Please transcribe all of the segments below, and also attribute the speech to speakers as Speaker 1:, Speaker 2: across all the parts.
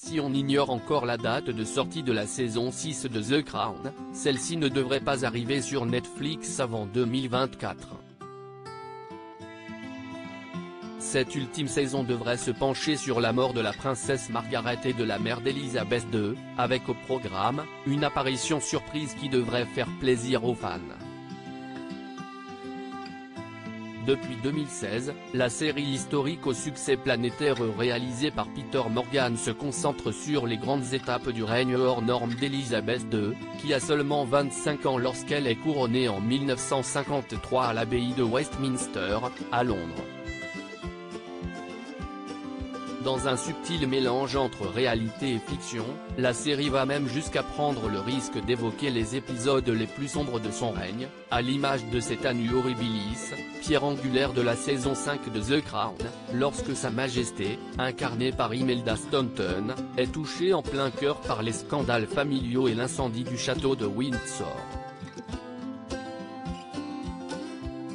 Speaker 1: Si on ignore encore la date de sortie de la saison 6 de The Crown, celle-ci ne devrait pas arriver sur Netflix avant 2024. Cette ultime saison devrait se pencher sur la mort de la princesse Margaret et de la mère d'Elizabeth II, avec au programme, une apparition surprise qui devrait faire plaisir aux fans. Depuis 2016, la série historique au succès planétaire réalisée par Peter Morgan se concentre sur les grandes étapes du règne hors norme d'Elizabeth II, qui a seulement 25 ans lorsqu'elle est couronnée en 1953 à l'abbaye de Westminster, à Londres. Dans un subtil mélange entre réalité et fiction, la série va même jusqu'à prendre le risque d'évoquer les épisodes les plus sombres de son règne, à l'image de cet Annus Horribilis, pierre angulaire de la saison 5 de The Crown, lorsque Sa Majesté, incarnée par Imelda Staunton, est touchée en plein cœur par les scandales familiaux et l'incendie du château de Windsor.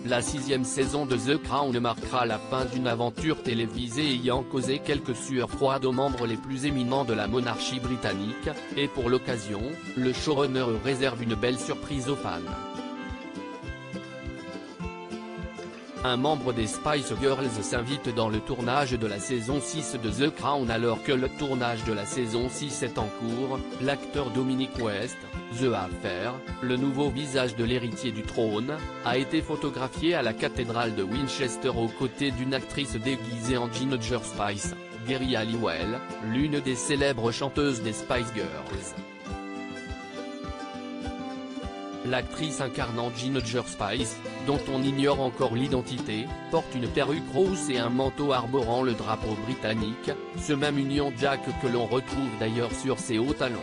Speaker 1: La 6e saison de The Crown marquera la fin d'une aventure télévisée ayant causé quelques sueurs froides aux membres les plus éminents de la monarchie britannique, et pour l'occasion, le showrunner réserve une belle surprise aux fans. Un membre des Spice Girls s'invite dans le tournage de la saison 6 de The Crown alors que le tournage de la saison 6 est en cours. L'acteur Dominic West, The Affair, le nouveau visage de l'héritier du trône, a été photographié à la cathédrale de Winchester aux côtés d'une actrice déguisée en Ginger Spice, Geri Halliwell, l'une des célèbres chanteuses des Spice Girls. L'actrice incarnant Ginger Spice, dont on ignore encore l'identité, porte une perruque rousse et un manteau arborant le drapeau britannique, ce même Union Jack que l'on retrouve d'ailleurs sur ses hauts talons.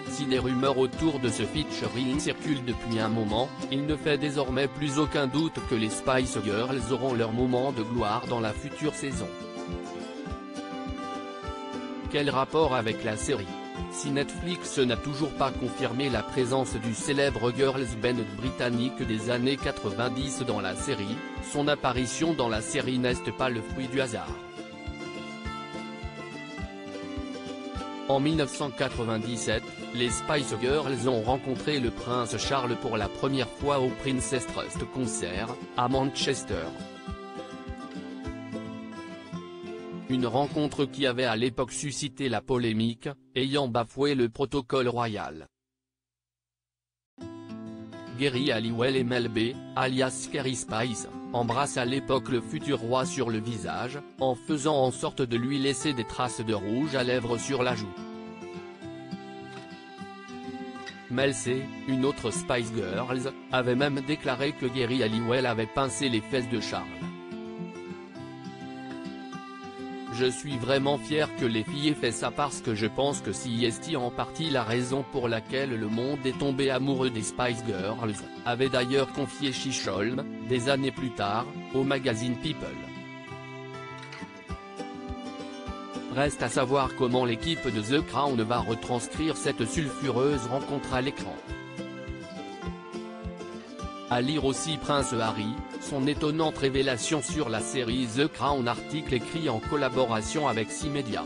Speaker 1: Si des rumeurs autour de ce featuring circulent depuis un moment, il ne fait désormais plus aucun doute que les Spice Girls auront leur moment de gloire dans la future saison. Quel rapport avec la série ? Si Netflix n'a toujours pas confirmé la présence du célèbre girls band britannique des années 90 dans la série, son apparition dans la série n'est pas le fruit du hasard. En 1997, les Spice Girls ont rencontré le prince Charles pour la première fois au Princess Trust Concert, à Manchester. Une rencontre qui avait à l'époque suscité la polémique, ayant bafoué le protocole royal. Geri Halliwell et Mel B, alias Kerry Spice, embrasse à l'époque le futur roi sur le visage, en faisant en sorte de lui laisser des traces de rouge à lèvres sur la joue. Mel C, une autre Spice Girls, avait même déclaré que Geri Halliwell avait pincé les fesses de Charles. Je suis vraiment fier que les filles aient fait ça parce que je pense que c'est en partie la raison pour laquelle le monde est tombé amoureux des Spice Girls, avait d'ailleurs confié Chisholm, des années plus tard, au magazine People. Reste à savoir comment l'équipe de The Crown va retranscrire cette sulfureuse rencontre à l'écran. À lire aussi Prince Harry, son étonnante révélation sur la série The Crown, article écrit en collaboration avec 6 médias.